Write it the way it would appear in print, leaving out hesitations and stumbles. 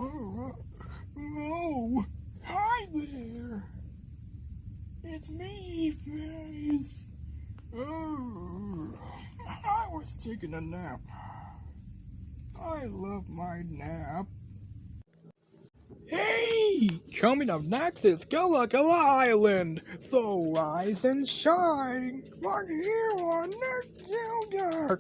Oh, hi there. It's me, Face. Oh, I was taking a nap. I love my nap. Hey! Coming up next is Gullah Island. So rise and shine. Right here on Next Zelda.